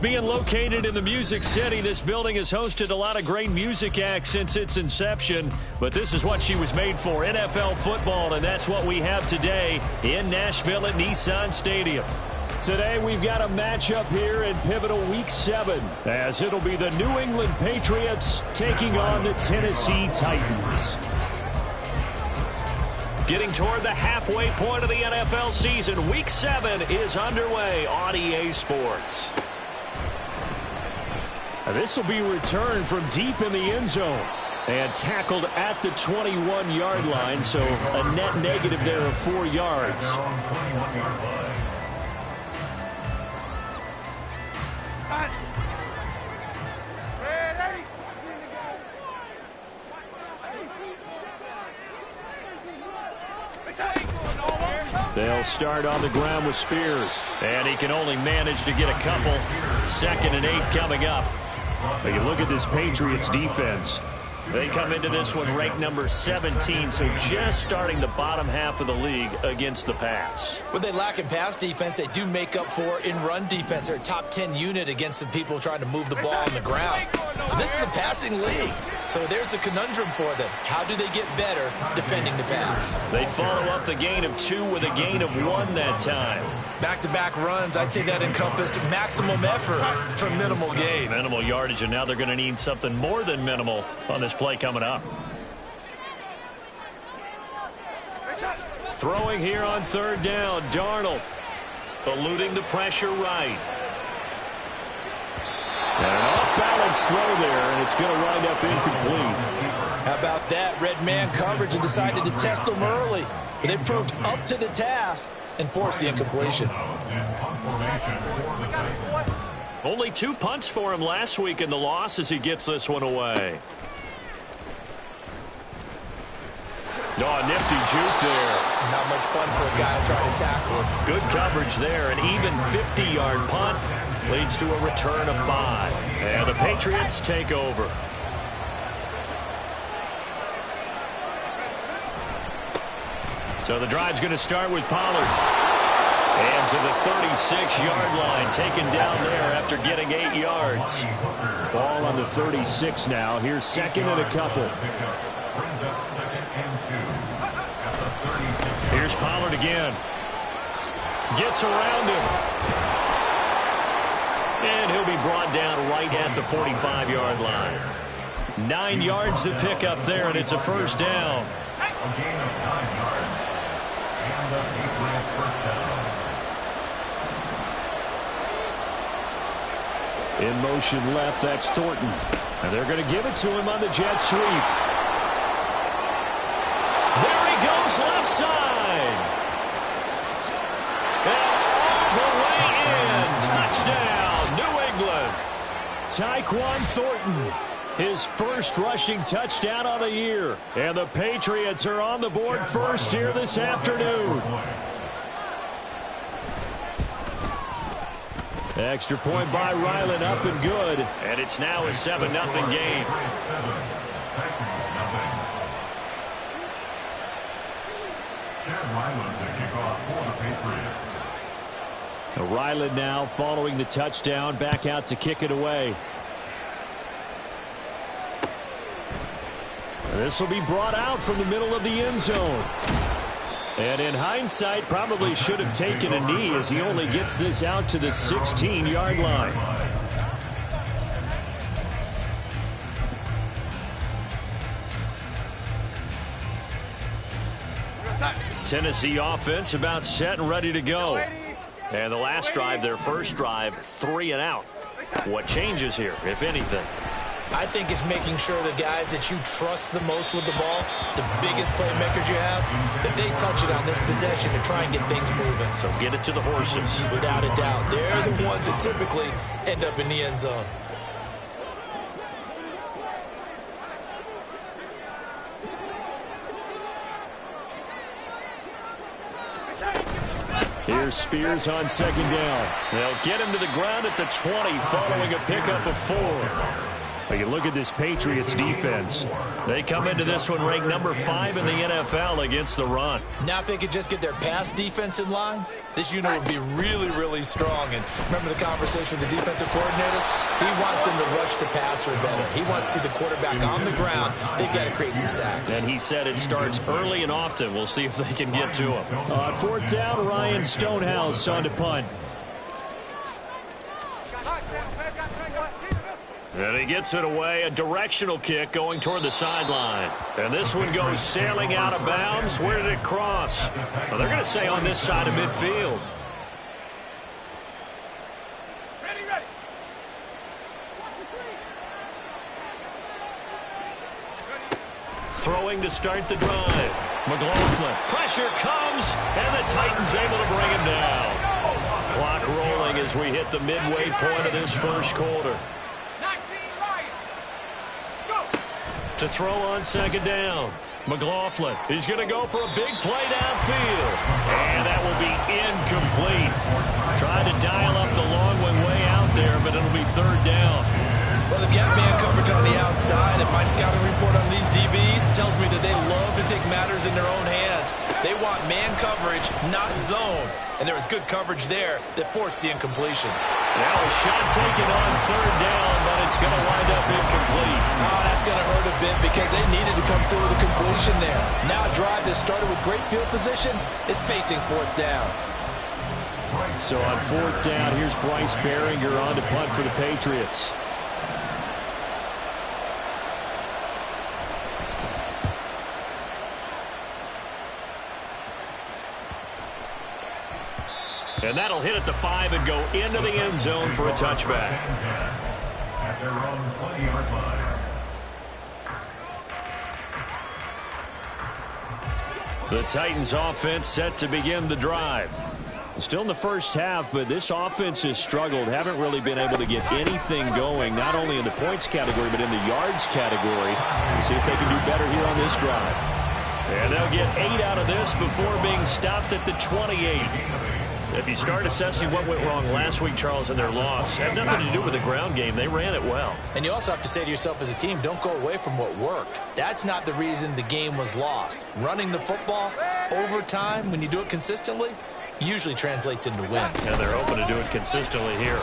Being located in the Music City, this building has hosted a lot of great music acts since its inception, but this is what she was made for, NFL football, and that's what we have today in Nashville at Nissan Stadium. Today we've got a matchup here in pivotal Week 7, as it'll be the New England Patriots taking on the Tennessee Titans. Getting toward the halfway point of the NFL season, Week 7 is underway on EA Sports. This will be returned from deep in the end zone and tackled at the 21-yard line, so a net negative there of 4 yards. They'll start on the ground with Spears, and he can only manage to get a couple. 2nd and 8 coming up. But you look at this Patriots defense. They come into this one ranked number 17, so just starting the bottom half of the league against the pass. What they lack in pass defense, they do make up for in run defense. They're a top 10 unit against the people trying to move the ball on the ground. But this is a passing league, so there's a conundrum for them. How do they get better defending the pass? They follow up the gain of 2 with a gain of 1 that time. Back-to-back runs, I'd say that encompassed maximum effort for minimal gain. Minimal yardage, and now they're going to need something more than minimal on this play coming up. Throwing here on 3rd down, Darnold eluding the pressure right. And an off-balance throw there, and it's going to wind up incomplete. How about that? Red man coverage and decided to test them early. But they proved up to the task and forced the incompletion. Only 2 punts for him last week in the loss as he gets this one away. Oh, nifty juke there. Not much fun for a guy trying to tackle him. Good coverage there. An even 50-yard punt leads to a return of 5. And the Patriots take over. So the drive's going to start with Pollard. And to the 36-yard line, taken down there after getting 8 yards. Ball on the 36 now. Here's 2nd and a couple. Here's Pollard again. Gets around him. And he'll be brought down right at the 45-yard line. 9 yards to pick up there, and it's a 1st down. In motion left, that's Thornton. And they're going to give it to him on the jet sweep. There he goes, left side. And all the way in. Touchdown, New England. Tyquan Thornton, his first rushing touchdown of the year. And the Patriots are on the board first here this afternoon. Extra point by Ryland, up and good. And it's now a 7-0 game. Ryland now following the touchdown, back out to kick it away. This will be brought out from the middle of the end zone. And in hindsight, probably should have taken a knee as he only gets this out to the 16-yard line. Tennessee offense about set and ready to go. And the last drive, their first drive, 3 and out. What changes here, if anything? I think it's making sure the guys that you trust the most with the ball, the biggest playmakers you have, that they touch it on this possession to try and get things moving. So get it to the horses. Without a doubt. They're the ones that typically end up in the end zone. Here's Spears on second down. They'll get him to the ground at the 20 following a pickup of 4. Well, you look at this Patriots defense. They come into this one ranked number 5 in the NFL against the run. Now if they could just get their pass defense in line, this unit would be really, really strong. And remember the conversation with the defensive coordinator? He wants them to rush the passer better. He wants to see the quarterback on the ground. They've got to create some sacks. And he said it starts early and often. We'll see if they can get to him. On fourth down, Ryan Stonehouse on to punt. And he gets it away, a directional kick going toward the sideline. And this one goes sailing out of bounds. Where did it cross? Well, they're going to say on this side of midfield. Ready. Throwing to start the drive. McLaughlin. Pressure comes, and the Titans able to bring him down. Clock rolling as we hit the midway point of this first quarter. To throw on second down. McLaughlin is going to go for a big play downfield. And that will be incomplete. Tried to dial up the long way out there, but it'll be third down. Well, they've got man coverage on the outside, and my scouting report on these DBs tells me that they love to take matters in their own hands. They want man coverage, not zone. And there was good coverage there that forced the incompletion. Now a shot taken on third down, but it's going to wind up incomplete. Oh, that's going to hurt a bit because they needed to come through with a completion there. Now a drive that started with great field position is facing fourth down. So on fourth down, here's Bryce Behringer on to punt for the Patriots. And that'll hit at the 5 and go into the end zone for a touchback. At their own 20-yard line. The Titans offense set to begin the drive. Still in the first half, but this offense has struggled. Haven't really been able to get anything going, not only in the points category, but in the yards category. We'll see if they can do better here on this drive. And they'll get 8 out of this before being stopped at the 28. If you start assessing what went wrong last week, Charles, in their loss, had nothing to do with the ground game. They ran it well. And you also have to say to yourself as a team, don't go away from what worked. That's not the reason the game was lost. Running the football over time, when you do it consistently, usually translates into wins. And they're open to do it consistently here.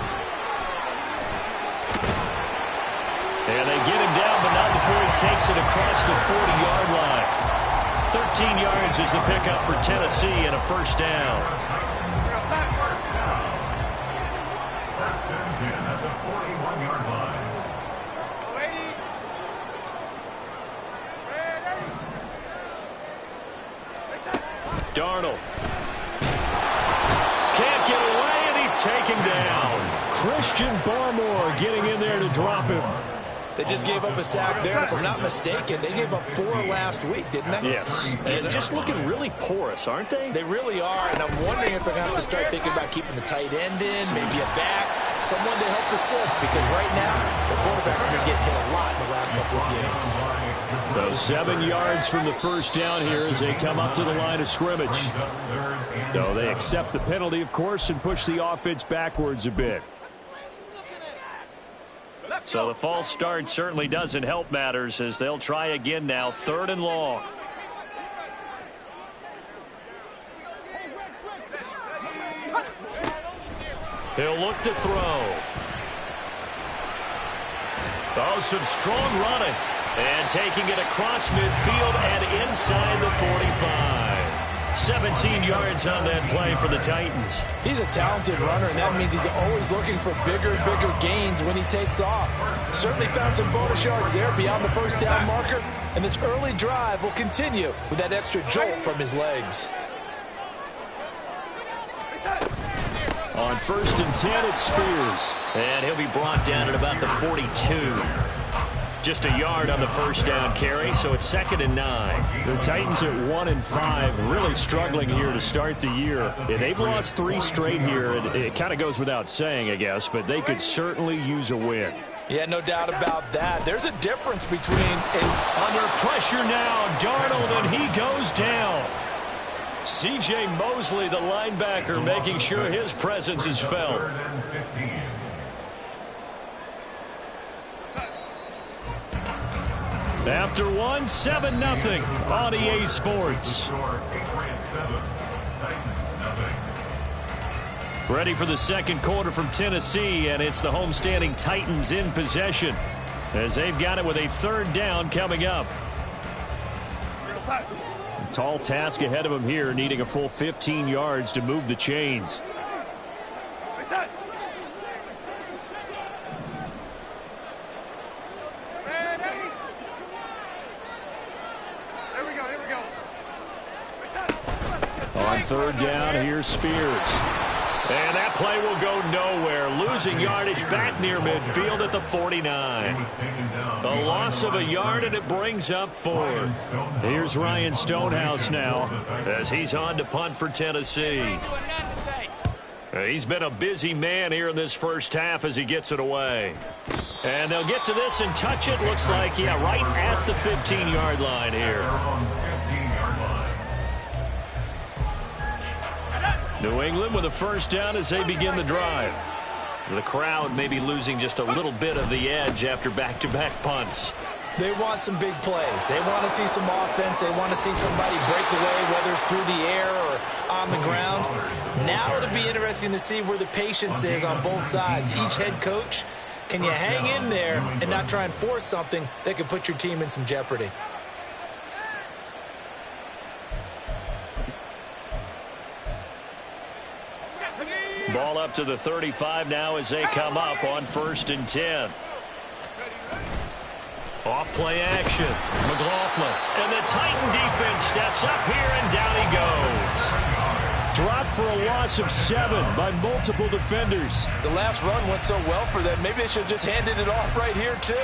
And they get him down, but not before he takes it across the 40-yard line. 13 yards is the pickup for Tennessee and a first down. At the 41-yard line. Darnold. Can't get away, and he's taken down. Christian Barmore getting in there to drop him. They just gave up a sack there, and if I'm not mistaken, they gave up 4 last week, didn't they? Yes. And just looking really porous, aren't they? They really are, and I'm wondering if they're going to have to start thinking about keeping the tight end in, maybe a back, someone to help assist, because right now, the quarterback's been getting hit a lot in the last couple of games. So 7 yards from the first down here as they come up to the line of scrimmage. So they accept the penalty, of course, and push the offense backwards a bit. So the false start certainly doesn't help matters as they'll try again now, 3rd and long. He'll look to throw. Oh, some strong running. And taking it across midfield and inside the 45. 17 yards on that play for the Titans. He's a talented runner, and that means he's always looking for bigger and bigger gains when he takes off. Certainly found some bonus yards there beyond the first down marker, and this early drive will continue with that extra jolt from his legs. On 1st and 10, it's Spears. And he'll be brought down at about the 42. Just a yard on the first down carry, so it's 2nd and 9. The Titans at 1 and 5, really struggling here to start the year. Yeah, they've lost 3 straight here, and it kind of goes without saying, I guess, but they could certainly use a win. Yeah, no doubt about that. There's a difference between Under pressure now, Darnold, and he goes down. C.J. Mosley, the linebacker, making sure his presence is felt. After one, 7-0 on EA Sports. Ready for the second quarter from Tennessee, and it's the homestanding Titans in possession as they've got it with a third down coming up. Tall task ahead of him here, needing a full 15 yards to move the chains. On third down, here's Spears. And that play will go nowhere. Losing yardage back near midfield at the 49. A loss of a yard, and it brings up 4. Here's Ryan Stonehouse now as he's on to punt for Tennessee. He's been a busy man here in this first half as he gets it away. And they'll get to this and touch it. Looks like, yeah, right at the 15-yard line here. New England with a first down as they begin the drive. The crowd may be losing just a little bit of the edge after back-to-back punts. They want some big plays. They want to see some offense. They want to see somebody break away, whether it's through the air or on the ground. Now it'll be interesting to see where the patience is on both sides. Each head coach, can you hang in there and not try and force something that could put your team in some jeopardy? Ball up to the 35 now as they come up on 1st and 10. Off play action. McLaughlin. And the Titan defense steps up here, and down he goes. Dropped for a loss of 7 by multiple defenders. The last run went so well for them, maybe they should have just handed it off right here, too.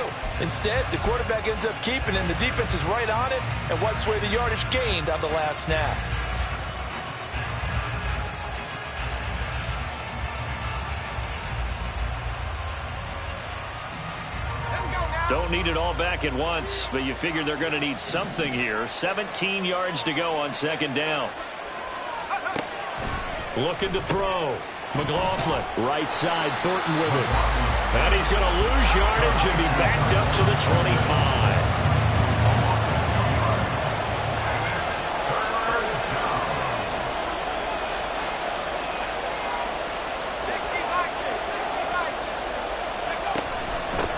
Instead, the quarterback ends up keeping it, and the defense is right on it and wipes away the yardage gained on the last snap. Don't need it all back at once, but you figure they're going to need something here. 17 yards to go on 2nd down. Looking to throw. McLaughlin, right side, Thornton with it. And he's going to lose yardage and be backed up to the 25.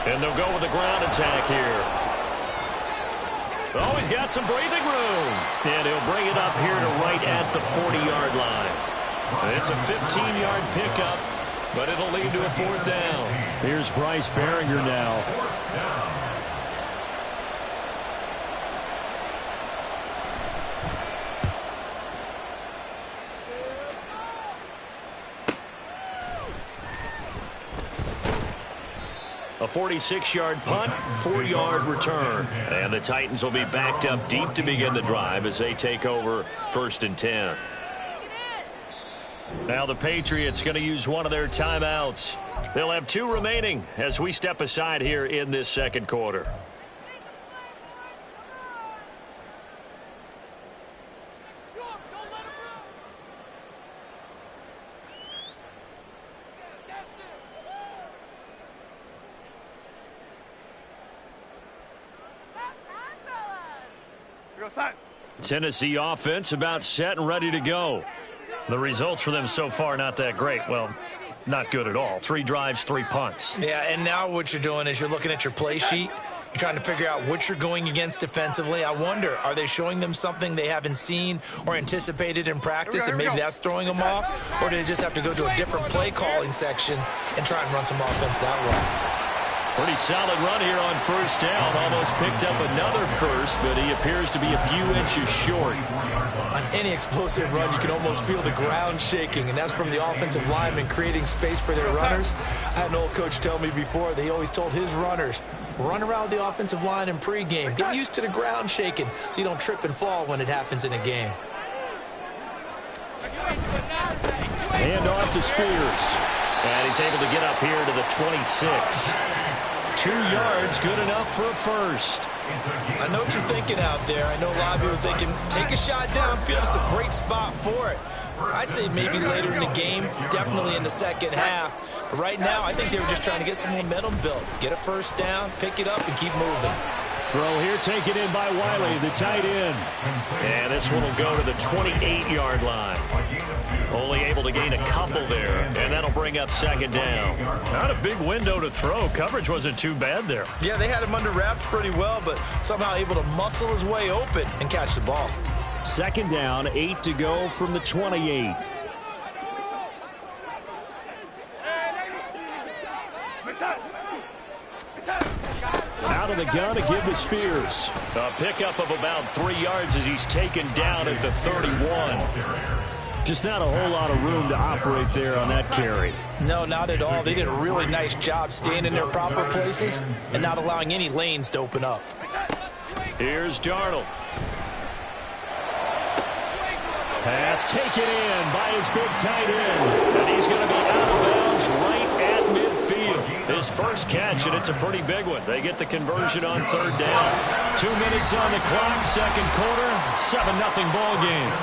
And they'll go with the ground attack here. Oh, he's got some breathing room. And he'll bring it up here to right at the 40-yard line. It's a 15-yard pickup, but it'll lead to a 4th down. Here's Bryce Behringer now. A 46-yard punt, 4-yard return. And the Titans will be backed up deep to begin the drive as they take over 1st and 10. Now the Patriots going to use one of their timeouts. They'll have 2 remaining as we step aside here in this second quarter. Tennessee offense about set and ready to go. The results for them so far not that great. Well, not good at all. 3 drives, 3 punts. Yeah, and now what you're doing is you're looking at your play sheet. You're trying to figure out what you're going against defensively. I wonder, are they showing them something they haven't seen or anticipated in practice, and maybe that's throwing them off? Or do they just have to go to a different play calling section and try and run some offense that way? Pretty solid run here on 1st down. Almost picked up another first, but he appears to be a few inches short. On any explosive run, you can almost feel the ground shaking, and that's from the offensive linemen creating space for their runners. I had an old coach tell me before that he always told his runners, run around the offensive line in pregame. Get used to the ground shaking so you don't trip and fall when it happens in a game. Hand off to Spears. And he's able to get up here to the 26. 2 yards, good enough for a first. I know what you're thinking out there. I know a lot of you are thinking, take a shot downfield. It's a great spot for it. I'd say maybe later in the game, definitely in the second half. But right now, I think they were just trying to get some momentum built. Get a first down, pick it up, and keep moving. Throw here taken in by Wiley, the tight end. And this one will go to the 28-yard line. Only able to gain a couple there, and that'll bring up second down. Not a big window to throw. Coverage wasn't too bad there. Yeah, they had him under wraps pretty well, but somehow able to muscle his way open and catch the ball. Second down, 8 to go from the 28. Out of the gun to give to Spears. A pickup of about 3 yards as he's taken down at the 31. Just not a whole lot of room to operate there on that carry. No, not at all. They did a really nice job staying in their proper places and not allowing any lanes to open up. Here's Darnold. Pass taken in by his big tight end. And he's going to be out of bounds right at midfield. His first catch, and it's a pretty big one. They get the conversion on third down. 2 minutes on the clock, second quarter, 7-0 ball game.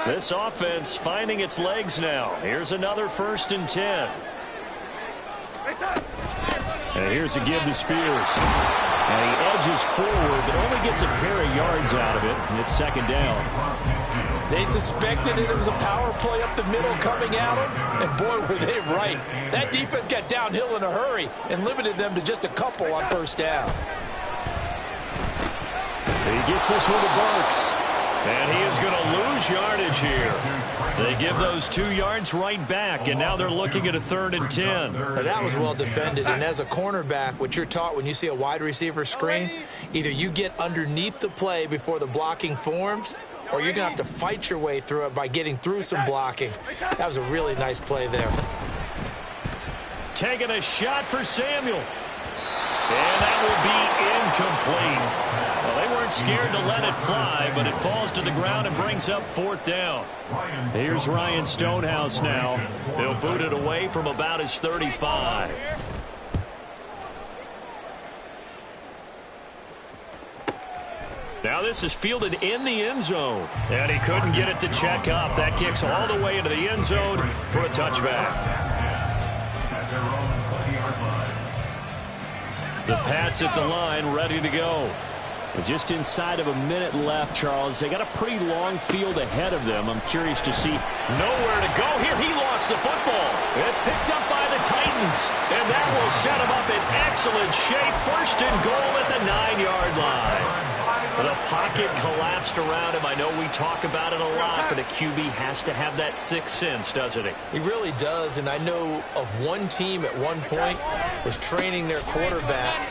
This offense finding its legs now. Here's another 1st and 10. And here's a give to Spears. And he edges forward, but only gets a pair of yards out of it. And it's second down. They suspected it was a power play up the middle coming at them, and boy, were they right. That defense got downhill in a hurry and limited them to just a couple on first down. He gets this one to Burks. And he is going to lose yardage here. They give those 2 yards right back, and now they're looking at a 3rd and 10. Now that was well defended, and as a cornerback, what you're taught when you see a wide receiver screen, either you get underneath the play before the blocking forms, or you're going to have to fight your way through it by getting through some blocking. That was a really nice play there. Taking a shot for Samuel. And that will be incomplete. Well, they weren't scared to let it fly, but it falls to the ground and brings up 4th down. Here's Ryan Stonehouse now. He'll boot it away from about his 35. Now this is fielded in the end zone. And he couldn't get it to check up. That kicks all the way into the end zone for a touchback. The Pats at the line, ready to go. Just inside of a minute left, Charles. They got a pretty long field ahead of them. I'm curious to see nowhere to go. Here he lost the football. It's picked up by the Titans. And that will set him up in excellent shape. 1st and goal at the 9-yard line. The pocket collapsed around him. I know we talk about it a lot, but a QB has to have that sixth sense, doesn't he? He really does, and I know of one team at one point was training their quarterback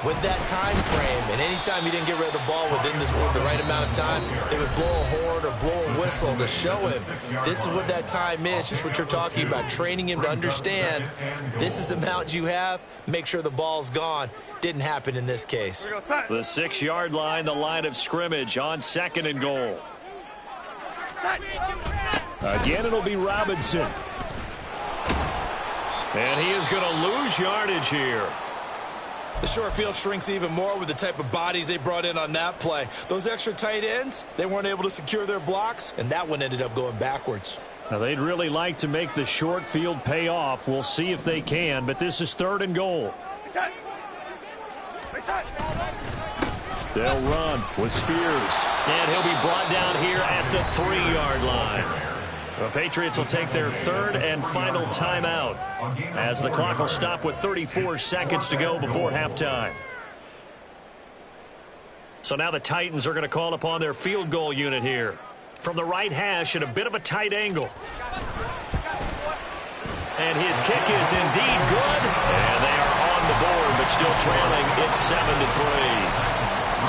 with that time frame, and anytime he didn't get rid of the ball within the right amount of time, they would blow a horn or blow a whistle to show him this is what that time is, just what you're talking about, training him to understand this is the amount you have, make sure the ball's gone. Didn't happen in this case. The 6-yard line, the line of scrimmage on 2nd and goal. Again, it'll be Robinson. And he is going to lose yardage here. The short field shrinks even more with the type of bodies they brought in on that play. Those extra tight ends, they weren't able to secure their blocks, and that one ended up going backwards. Now, they'd really like to make the short field pay off. We'll see if they can, but this is 3rd and goal. They'll run with Spears. And he'll be brought down here at the 3-yard line. The Patriots will take their 3rd and final timeout as the clock will stop with 34 seconds to go before halftime. So now the Titans are going to call upon their field goal unit here. From the right hash at a bit of a tight angle. And his kick is indeed good. And they are on the board, but still trailing. It's 7-3.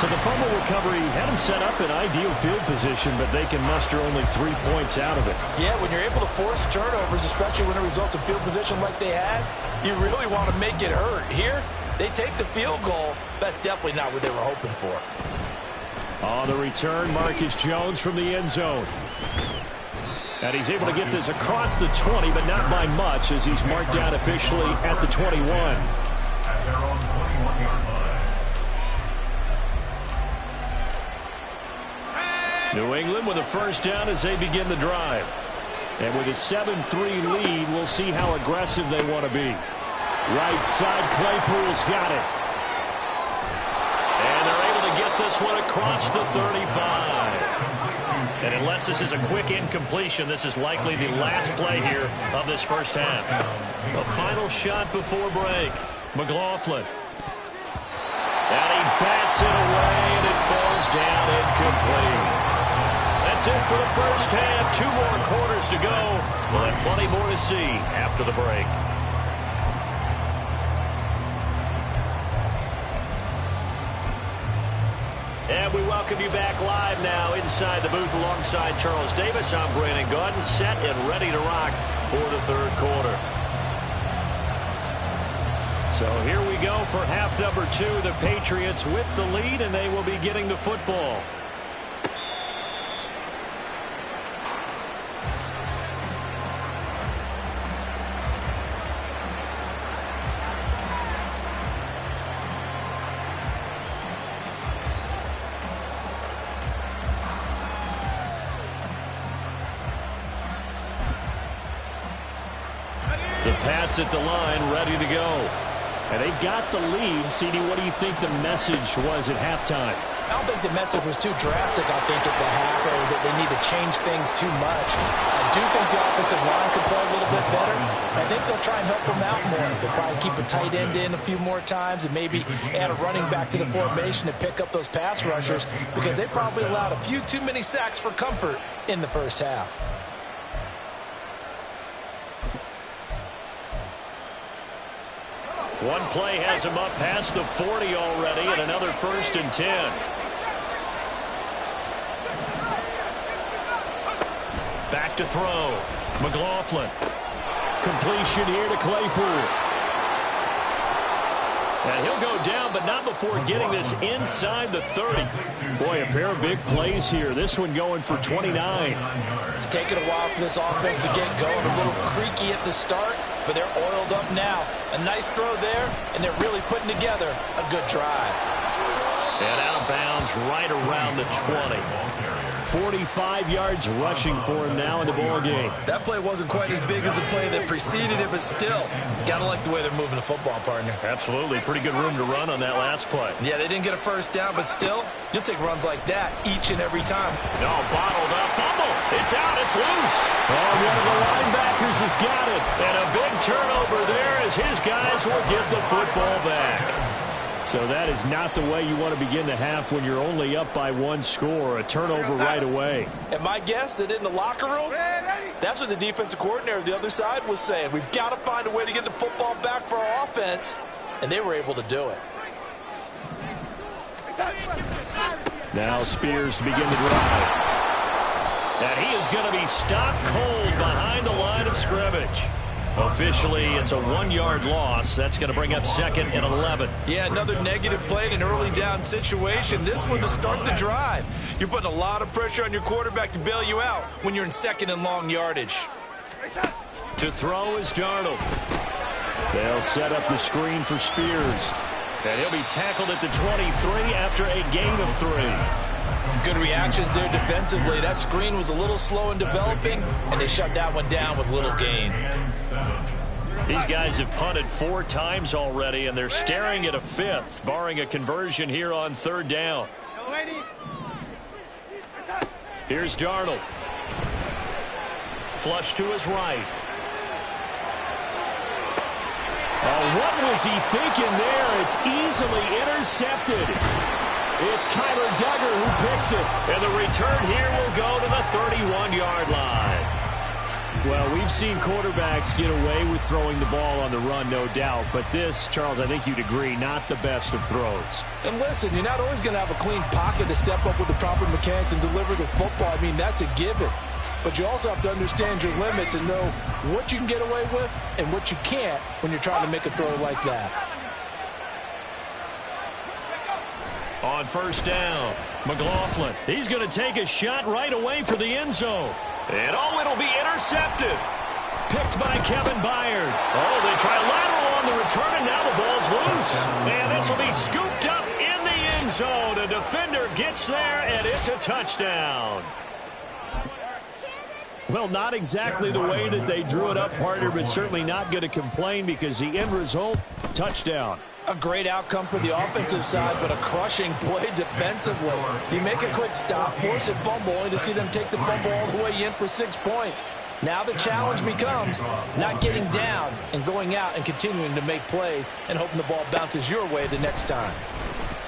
So the fumble recovery had them set up in ideal field position, but they can muster only 3 points out of it. Yeah, when you're able to force turnovers, especially when it results in field position like they had, you really want to make it hurt. Here, they take the field goal. That's definitely not what they were hoping for. On the return, Marcus Jones from the end zone. And he's able to get this across the 20, but not by much, as he's marked down officially at the 21. At their own 21-yard line. New England with a first down as they begin the drive. And with a 7-3 lead, we'll see how aggressive they want to be. Right side, Claypool's got it. And they're able to get this one across the 35. And unless this is a quick incompletion, this is likely the last play here of this first half. A final shot before break. McLaughlin. And he bats it away, and it falls down incomplete. That's it for the first half. 2 more quarters to go. We'll have plenty more to see after the break. And we welcome you back live now inside the booth alongside Charles Davis. I'm Brandon Gaudin, set and ready to rock for the third quarter. So here we go for half number 2. The Patriots with the lead, and they will be getting the football. The Pats at the line, ready to go. And they've got the lead. CD, what do you think the message was at halftime? I don't think the message was too drastic, I think, at the half, or that they need to change things too much. I do think the offensive line could play a little bit better. I think they'll try and help them out more. They'll probably keep a tight end in a few more times and maybe add a running back to the formation to pick up those pass rushers, because they probably allowed a few too many sacks for comfort in the first half. One play has him up past the 40 already, and another 1st and 10. Back to throw. McLaughlin. Completion here to Claypool. And he'll go down, but not before getting this inside the 30. Boy, a pair of big plays here. This one going for 29. It's taken a while for this offense to get going. A little creaky at the start, but they're oiled up now. A nice throw there, and they're really putting together a good drive. And out of bounds right around the 20. 45 yards rushing for him now in the ball game. That play wasn't quite as big as the play that preceded it, but still, gotta like the way they're moving the football, partner. Absolutely. Pretty good room to run on that last play. Yeah, they didn't get a first down, but still, you'll take runs like that each and every time. No, bottled up. Fumble. It's out. It's loose. Oh, one of the linebackers has got it. And a big turnover there as his guys will get the football back. So that is not the way you want to begin the half when you're only up by 1 score. A turnover right away. And my guess that in the locker room, that's what the defensive coordinator on the other side was saying. We've got to find a way to get the football back for our offense. And they were able to do it. Now Spears to begin the drive. And he is going to be stopped cold behind the line of scrimmage. Officially, it's a 1-yard loss. That's going to bring up 2nd and 11. Yeah, another negative play in an early down situation. This one to start the drive. You're putting a lot of pressure on your quarterback to bail you out when you're in 2nd and long yardage. To throw is Darnold. They'll set up the screen for Spears. And he'll be tackled at the 23 after a gain of 3. Good reactions there defensively. That screen was a little slow in developing, and they shut that one down with little gain. These guys have punted 4 times already, and they're staring at a 5th, barring a conversion here on 3rd down. Here's Darnold. Flush to his right. Oh, what was he thinking there? It's easily intercepted. It's Kyler Duggar who picks it. And the return here will go to the 31-yard line. Well, we've seen quarterbacks get away with throwing the ball on the run, no doubt. But this, Charles, I think you'd agree, not the best of throws. And listen, you're not always going to have a clean pocket to step up with the proper mechanics and deliver the football. I mean, that's a given. But you also have to understand your limits and know what you can get away with and what you can't when you're trying to make a throw like that. On 1st down, McLaughlin. He's going to take a shot right away for the end zone. And it'll be intercepted. Picked by Kevin Byard. Oh, they try a lateral on the return, and now the ball's loose. And this will be scooped up in the end zone. A defender gets there, and it's a touchdown. Well, not exactly the way that they drew it up, partner, but certainly not going to complain because the end result, touchdown. A great outcome for the offensive side, but a crushing play defensively. You make a quick stop, force a fumble, only to see them take the fumble all the way in for 6 points. Now the challenge becomes not getting down and going out and continuing to make plays and hoping the ball bounces your way the next time.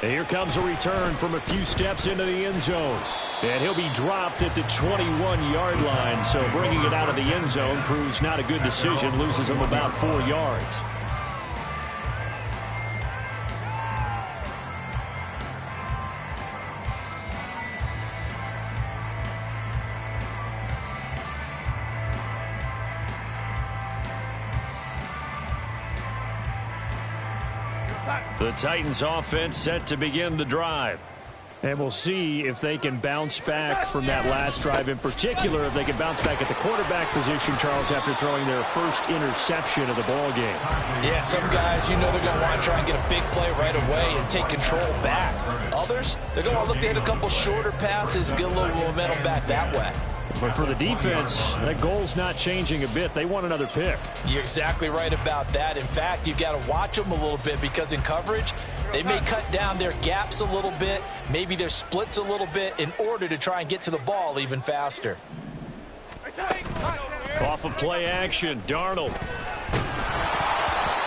And here comes a return from a few steps into the end zone. And he'll be dropped at the 21-yard line, so bringing it out of the end zone proves not a good decision, loses him about 4 yards. The Titans offense set to begin the drive. And we'll see if they can bounce back from that last drive, in particular if they can bounce back at the quarterback position, Charles, after throwing their first interception of the ball game. Yeah, some guys, they're going to want to try and get a big play right away and take control back. Others, they're going to look to hit a couple shorter passes and get a little momentum back that way. But for the defense, that goal's not changing a bit. They want another pick. You're exactly right about that. In fact, you've got to watch them a little bit because in coverage, they may cut down their gaps a little bit, maybe their splits a little bit in order to try and get to the ball even faster. Off of play action, Darnold.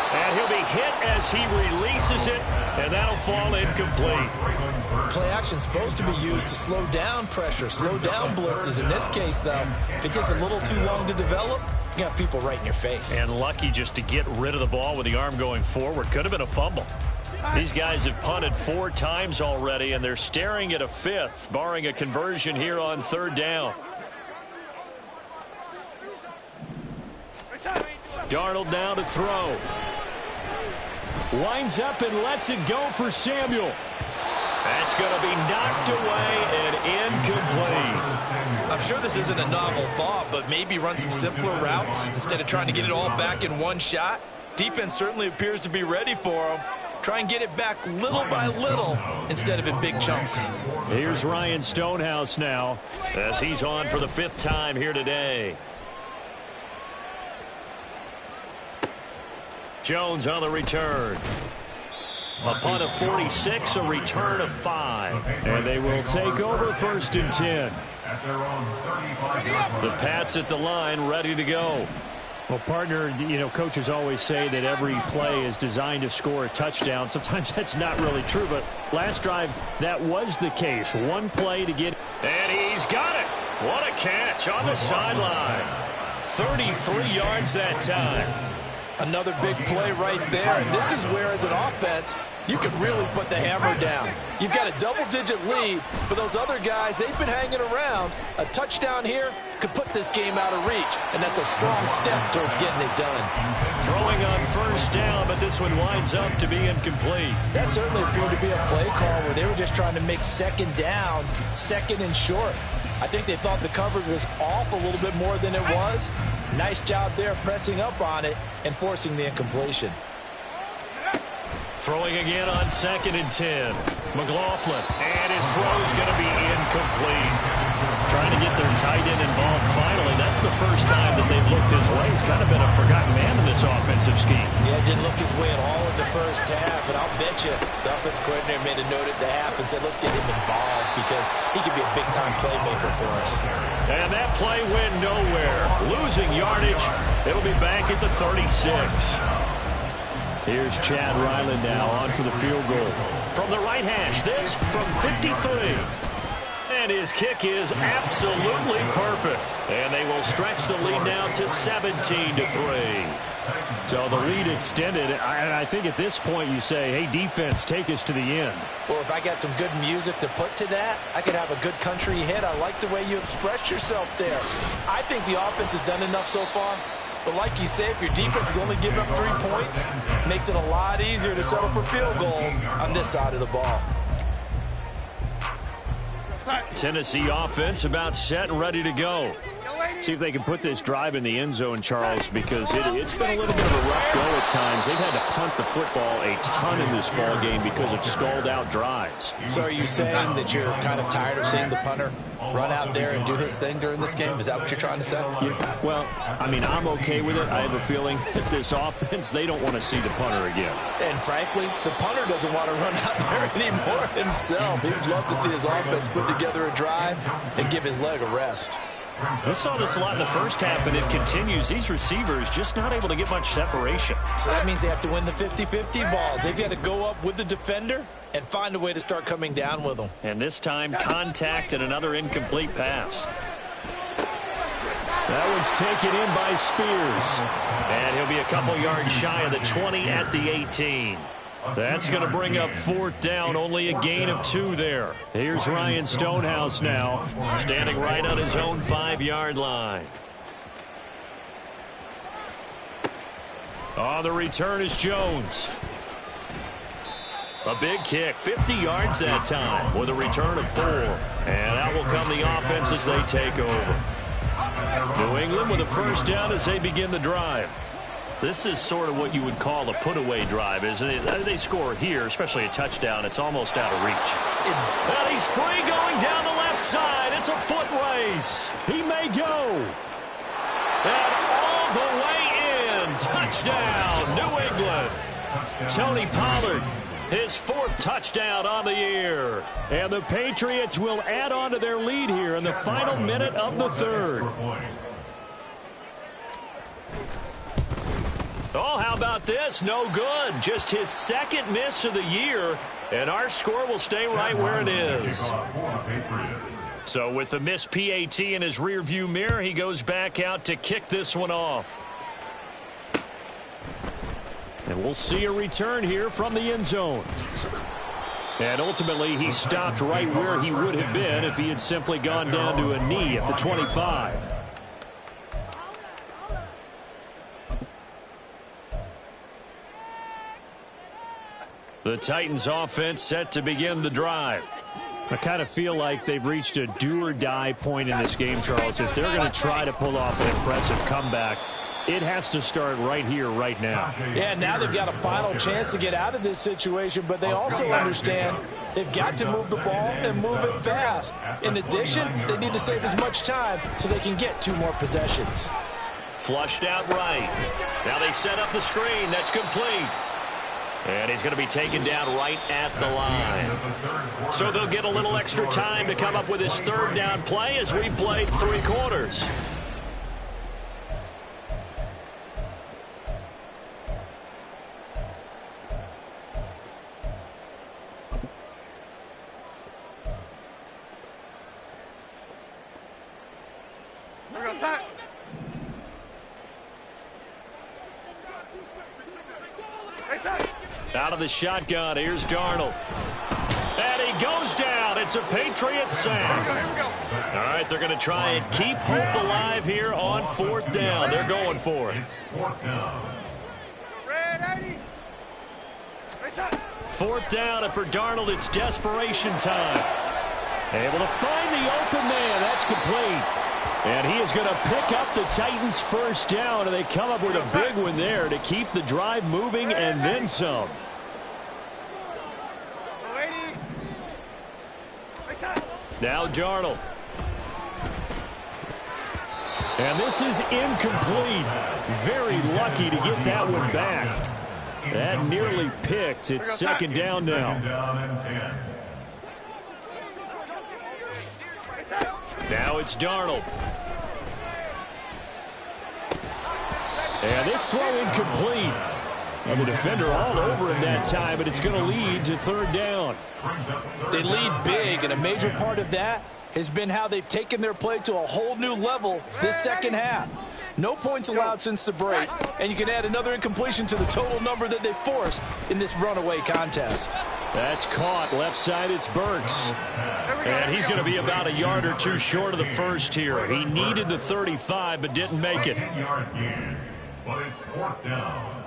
And he'll be hit as he releases it, and that'll fall incomplete. Play action is supposed to be used to slow down pressure, slow down blitzes. In this case, though, if it takes a little too long to develop, you got people right in your face. And lucky just to get rid of the ball with the arm going forward. Could have been a fumble. These guys have punted 4 times already, and they're staring at a 5th, barring a conversion here on 3rd down. Darnold now to throw. Winds up and lets it go for Samuel. That's going to be knocked away and incomplete. I'm sure this isn't a novel thought, but maybe run some simpler routes instead of trying to get it all back in one shot. Defense certainly appears to be ready for them. Try and get it back little by little instead of in big chunks. Here's Ryan Stonehouse now as he's on for the 5th time here today. Jones on the return. A punt of 46, a return of 5. And they will take over 1st and 10. The Pats at the line, ready to go. Well, partner, coaches always say that every play is designed to score a touchdown. Sometimes that's not really true, but last drive, that was the case. One play to get. And he's got it. What a catch on the sideline. 33 yards that time. Another big play right there, and this is where, as an offense, you can really put the hammer down. You've got a double-digit lead, but those other guys, they've been hanging around. A touchdown here could put this game out of reach, and that's a strong step towards getting it done. Throwing on 1st down, but this one winds up to be incomplete. That certainly appeared to be a play call where they were just trying to make 2nd down, 2nd and short. I think they thought the coverage was off a little bit more than it was. Nice job there pressing up on it and forcing the incompletion. Throwing again on 2nd and 10. McLaughlin, and his throw's going to be incomplete. Trying to get their tight end involved finally. That's the first time that they've looked his way. He's kind of been a forgotten man in this offensive scheme. Yeah, didn't look his way at all in the first half, and I'll bet you the offense coordinator made a note at the half and said, let's get him involved because he could be a big-time playmaker for us. And that play went nowhere. Losing yardage. It'll be back at the 36. Here's Chad Ryland now on for the field goal. From the right hash, this from 53. And his kick is absolutely perfect. And they will stretch the lead now to 17-3. So the lead extended. I think at this point you say, hey, defense, take us to the end. Well, if I got some good music to put to that, I could have a good country hit. I like the way you expressed yourself there. I think the offense has done enough so far. But like you say, if your defense is only giving up 3 points, it makes it a lot easier to settle for field goals on this side of the ball. Tennessee offense about set and ready to go. See if they can put this drive in the end zone, Charles, because it's been a little bit of a rough go at times. They've had to punt the football a ton in this ball game because of stalled-out drives. So are you saying that you're kind of tired of seeing the punter run out there and do his thing during this game? Is that what you're trying to say? Yeah, well, I mean, I'm okay with it. I have a feeling that this offense, they don't want to see the punter again. And frankly, the punter doesn't want to run out there anymore himself. He'd love to see his offense put together a drive and give his leg a rest. We saw this a lot in the first half, and it continues. These receivers just not able to get much separation. So that means they have to win the 50-50 balls. They've got to go up with the defender and find a way to start coming down with them. And this time, contact and another incomplete pass. That one's taken in by Spears. And he'll be a couple yards shy of the 20 at the 18. That's going to bring up 4th down, only a gain of 2 there. Here's Ryan Stonehouse now, standing right on his own 5-yard line. On the return is Jones. A big kick, 50 yards that time with a return of 4. And out will come the offense as they take over. New England with a 1st down as they begin the drive. This is sort of what you would call a put-away drive, isn't it? They score here, especially a touchdown. It's almost out of reach. And he's free going down the left side. It's a foot race. He may go. And all the way in. Touchdown, New England. Tony Pollard, his 4th touchdown on the year. And the Patriots will add on to their lead here in the final minute of the 3rd. Oh, how about this? No good. Just his 2nd miss of the year, and our score will stay right where it is. So with the missed PAT in his rearview mirror, he goes back out to kick this one off. And we'll see a return here from the end zone. And ultimately, he stopped right where he would have been if he had simply gone down to a knee at the 25. The Titans offense set to begin the drive. I kind of feel like they've reached a do-or-die point in this game, Charles. If they're going to try to pull off an impressive comeback, it has to start right here, right now. Yeah, now they've got a final chance to get out of this situation, but they also understand they've got to move the ball and move it fast. In addition, they need to save as much time so they can get 2 more possessions. Flushed out right. Now they set up the screen. That's complete. And he's going to be taken down right at the line. So they'll get a little extra time to come up with his 3rd down play as we played 3 quarters. Out of the shotgun, here's Darnold. And he goes down. It's a Patriot sack. All right, they're going to try and keep hope alive here on 4th down. They're going for it. 4th down, and for Darnold, it's desperation time. Able to find the open man. That's complete. And he is going to pick up the Titans' 1st down, and they come up with a big one there to keep the drive moving and then some. Now Darnold. And this is incomplete. Very lucky to get that one back. That nearly picked. It's 2nd down now. Now it's Darnold. And this throw incomplete. And the defender all over him that time, but it's going to lead to 3rd down. They lead big, and a major part of that has been how they've taken their play to a whole new level this 2nd half. No points allowed since the break, and you can add another incompletion to the total number that they forced in this runaway contest. That's caught. Left side, it's Burks. And he's going to be about a yard or 2 short of the 1st here. He needed the 35, but didn't make it. But it's 4th down.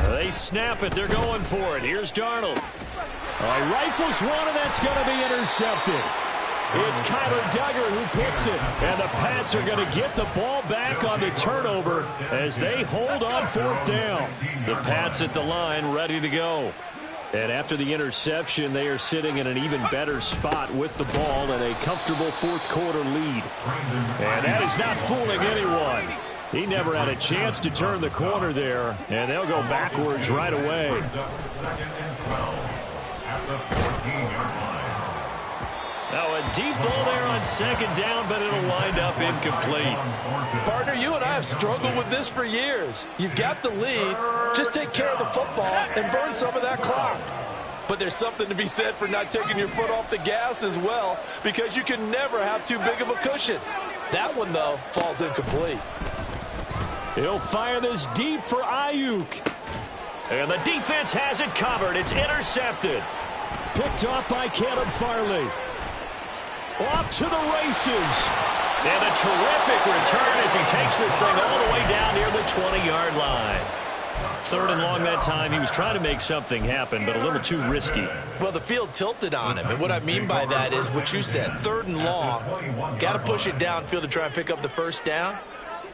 They snap it. They're going for it. Here's Darnold. He rifles one, and that's going to be intercepted. It's Kyler Duggar who picks it, and the Pats are going to get the ball back on the turnover as they hold on 4th down. The Pats at the line ready to go. And after the interception, they are sitting in an even better spot with the ball and a comfortable 4th quarter lead. And that is not fooling anyone. He never had a chance to turn the corner there, and they'll go backwards right away. Now a deep ball there on 2nd down, but it'll wind up incomplete. Partner, you and I have struggled with this for years. You've got the lead. Just take care of the football and burn some of that clock. But there's something to be said for not taking your foot off the gas as well, because you can never have too big of a cushion. That one, though, falls incomplete. He'll fire this deep for Ayuk. And the defense has it covered. It's intercepted. Picked off by Caleb Farley. Off to the races. And a terrific return as he takes this thing all the way down near the 20-yard line. 3rd and long that time. He was trying to make something happen, but a little too risky. Well, the field tilted on him, and what I mean by that is what you said. 3rd and long. Got to push it downfield to try and pick up the 1st down.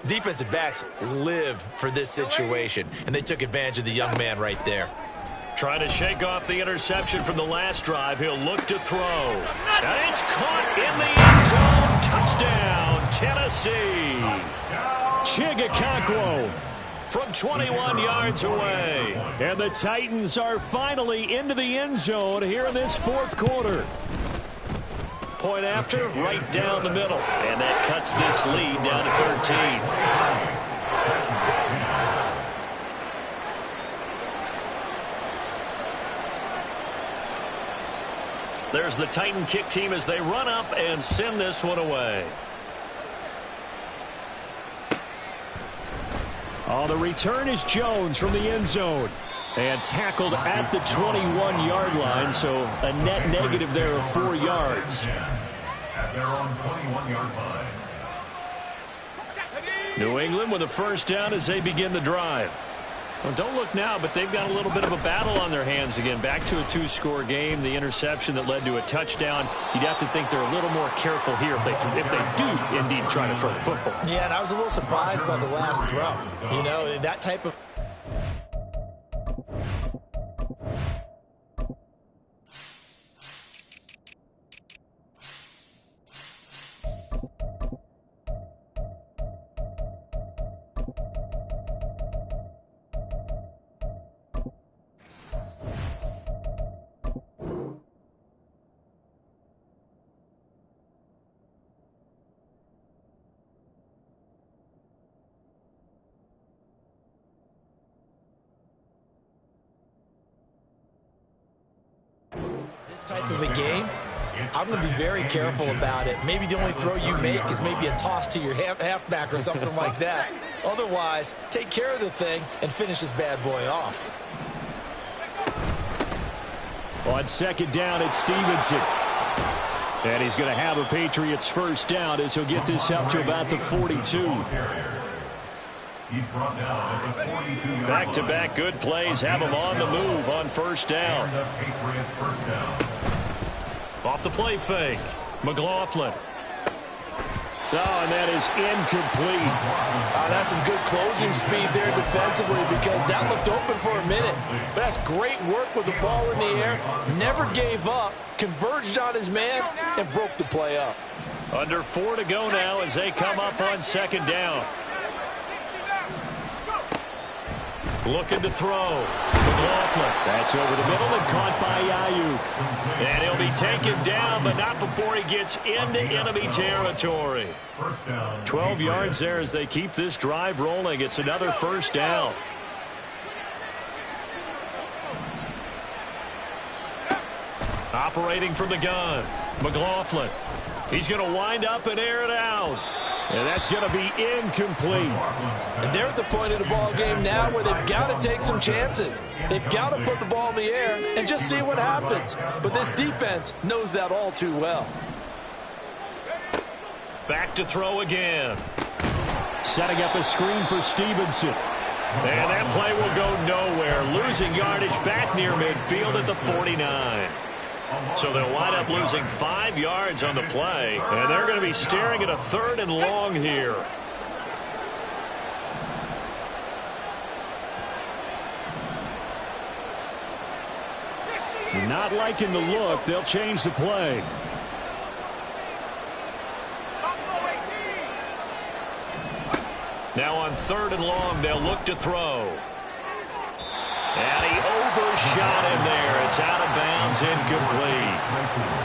Defensive backs live for this situation, and they took advantage of the young man right there. Trying to shake off the interception from the last drive. He'll look to throw. And it's caught in the end zone. Touchdown, Tennessee. Chigakonkwo from 21 yards away. And the Titans are finally into the end zone here in this 4th quarter. Point after, right down the middle. And that cuts this lead down to 13. There's the Titan kick team as they run up and send this one away. The return is Jones from the end zone. And tackled at the 21-yard line, so a net negative there of 4 yards. At their own 21-yard line. New England with a 1st down as they begin the drive. Well, don't look now, but they've got a little bit of a battle on their hands again. Back to a 2-score game. The interception that led to a touchdown. You'd have to think they're a little more careful here if they do indeed try to throw the football. Yeah, and I was a little surprised by the last throw. You know, that type of... This type of a game, I'm going to be very careful about it. Maybe the only throw you make is maybe a toss to your halfback or something like that. Otherwise, take care of the thing and finish this bad boy off. On 2nd down, it's Stevenson. And he's going to have a Patriots 1st down as he'll get this up to about the 42. Back-to-back good plays have him on the move on 1st down. Off the play fake. McLaughlin. And that is incomplete. That's some good closing speed there defensively, because that looked open for a minute. But that's great work with the ball in the air. Never gave up, converged on his man, and broke the play up. Under 4 to go now as they come up on 2nd down. Looking to throw. McLaughlin. That's over the middle and caught by Ayuk. And he'll be taken down, but not before he gets into enemy territory. 12 yards there as they keep this drive rolling. It's another 1st down. Operating from the gun. McLaughlin. He's going to wind up and air it out. And that's going to be incomplete. And they're at the point of the ball game now where they've got to take some chances. They've got to put the ball in the air and just see what happens. But this defense knows that all too well. Back to throw again. Setting up a screen for Stevenson. And that play will go nowhere. Losing yardage back near midfield at the 49. So they'll wind up losing 5 yards on the play. And they're going to be staring at a 3rd and long here. Not liking the look. They'll change the play. Now on 3rd and long, they'll look to throw. And he overshot him there. It's out of bounds, incomplete.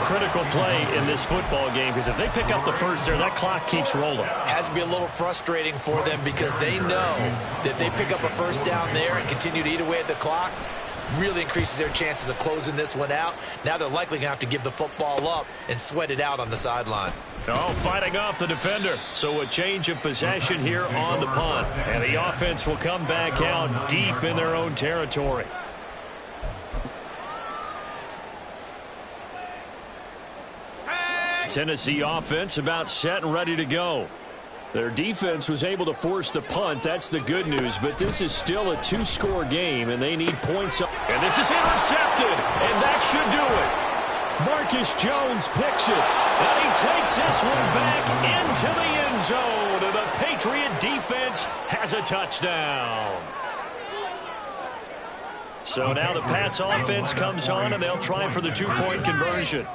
Critical play in this football game, because if they pick up the first there, that clock keeps rolling. Has to be a little frustrating for them because they know that they pick up a first down there and continue to eat away at the clock. Really increases their chances of closing this one out. Now they're likely going to have to give the football up and sweat it out on the sideline. Oh, fighting off the defender. So a change of possession here on the punt. And the offense will come back out deep in their own territory. Tennessee offense about set and ready to go. Their defense was able to force the punt. That's the good news. But this is still a 2-score game, and they need points up. And this is intercepted, and that should do it. Marcus Jones picks it, and he takes this one back into the end zone. And the Patriot defense has a touchdown. So now the Pats offense comes on, and they'll try for the 2-point conversion.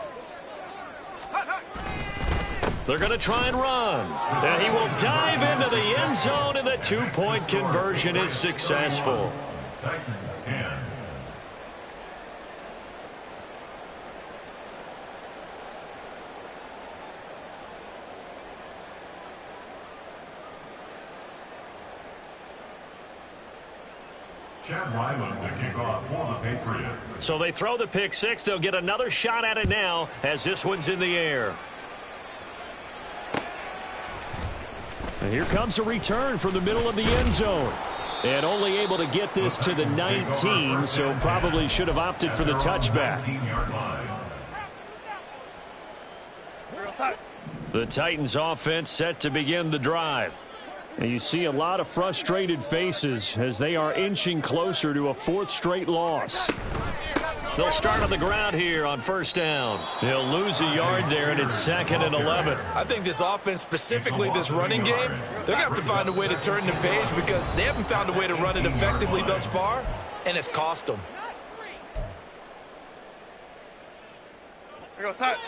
They're going to try and run. And he will dive into the end zone, and the 2-point conversion is successful. Titans 10. Chad Ryland to kick off for the Patriots. So they throw the pick six. They'll get another shot at it now as this one's in the air. And here comes a return from the middle of the end zone. And only able to get this to the 19, so probably should have opted for the touchback. The Titans offense set to begin the drive. And you see a lot of frustrated faces as they are inching closer to a 4th straight loss. They'll start on the ground here on 1st down. They'll lose a yard there, and it's 2nd and 11. I think this offense, specifically this running game, they're going to have to find a way to turn the page because they haven't found a way to run it effectively thus far, and it's cost them. Here goes Sut.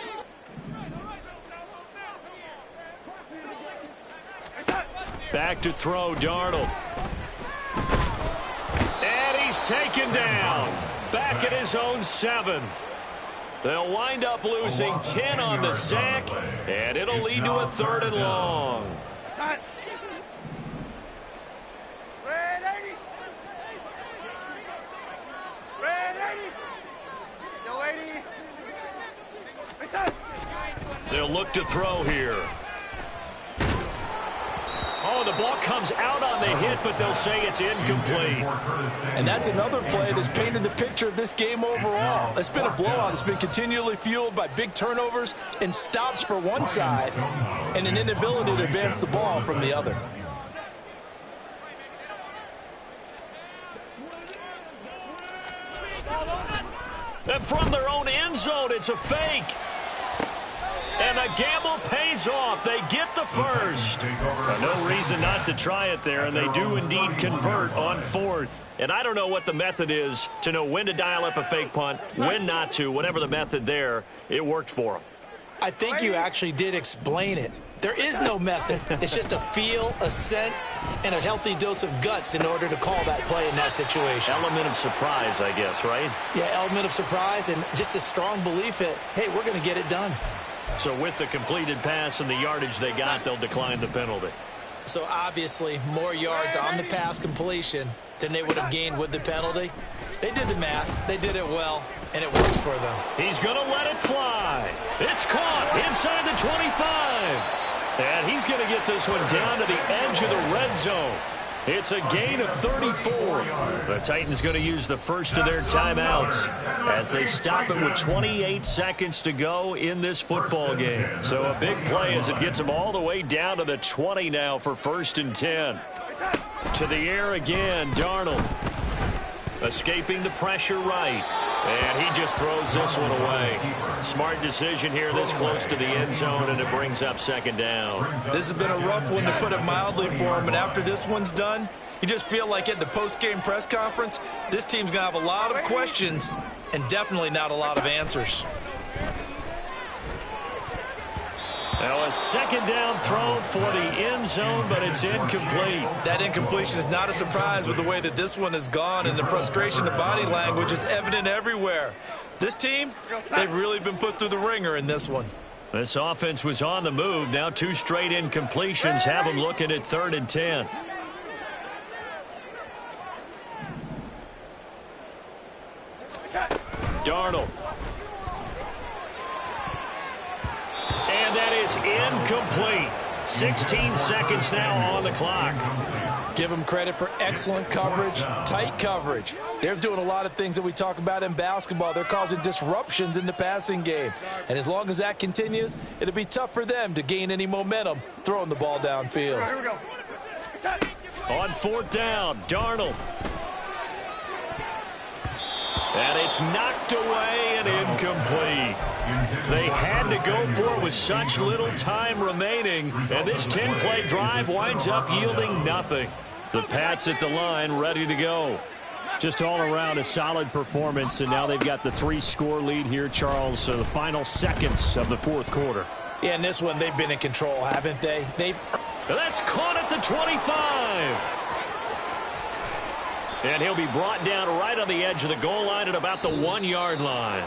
Back to throw, Darnold. And he's taken down. Back at his own 7. They'll wind up losing 10 on the sack, and it'll lead to a 3rd and long. They'll look to throw here. Oh, the ball comes out on the hit, but they'll say it's incomplete. And that's another play that's painted the picture of this game overall. It's been a blowout. It's been continually fueled by big turnovers and stops for one side and an inability to advance the ball from the other. And from their own end zone, it's a fake. And the gamble pays off. They get the first. No reason not to try it there, and they do indeed convert on 4th. And I don't know what the method is to know when to dial up a fake punt, when not to. Whatever the method there, it worked for them. I think you actually did explain it. There is no method. It's just a feel, a sense, and a healthy dose of guts in order to call that play in that situation. Element of surprise, I guess, right? Yeah, element of surprise and just a strong belief that, hey, we're going to get it done. So with the completed pass and the yardage they got, they'll decline the penalty. So obviously more yards on the pass completion than they would have gained with the penalty. They did the math. They did it well, and it works for them. He's going to let it fly. It's caught inside the 25. And he's going to get this one down to the edge of the red zone. It's a gain of 34. The Titans going to use the first of their timeouts as they stop it with 28 seconds to go in this football game. So a big play as it gets them all the way down to the 20 now for 1st and 10. To the air again, Darnold. Escaping the pressure right. And he just throws this one away. Smart decision here this close to the end zone, and it brings up second down. This has been a rough one, to put it mildly, for him. And after this one's done, you just feel like at the post-game press conference, this team's going to have a lot of questions and definitely not a lot of answers. Now a second down throw for the end zone, but it's incomplete. That incompletion is not a surprise with the way that this one has gone, and the frustration, the body language is evident everywhere. This team, they've really been put through the ringer in this one. This offense was on the move. Now 2 straight incompletions have them looking at 3rd and 10. Darnold. And that is incomplete. 16 seconds now on the clock. Give them credit for excellent coverage, tight coverage. They're doing a lot of things that we talk about in basketball. They're causing disruptions in the passing game. And as long as that continues, it'll be tough for them to gain any momentum throwing the ball downfield. Here we go. On 4th down, Darnold. And it's knocked away and incomplete. They had to go for it with such little time remaining, and this 10-play drive winds up yielding nothing. The Pats at the line ready to go. Just all around a solid performance, and now they've got the 3-score lead here, Charles, so the final seconds of the 4th quarter. Yeah, in this one, they've been in control, haven't they? That's caught at the 25. And he'll be brought down right on the edge of the goal line at about the 1-yard line.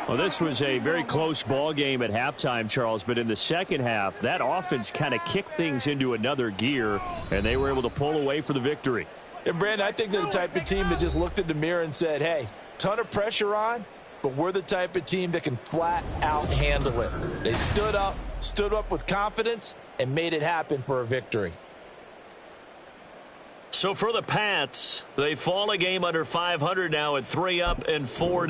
Well, this was a very close ball game at halftime, Charles, but in the second half, that offense kind of kicked things into another gear, and they were able to pull away for the victory. And, Brandon, I think they're the type of team that just looked in the mirror and said, hey, ton of pressure on, but we're the type of team that can flat out handle it. They stood up with confidence, and made it happen for a victory. So for the Pats, they fall a game under 500 now at 3 up and 4.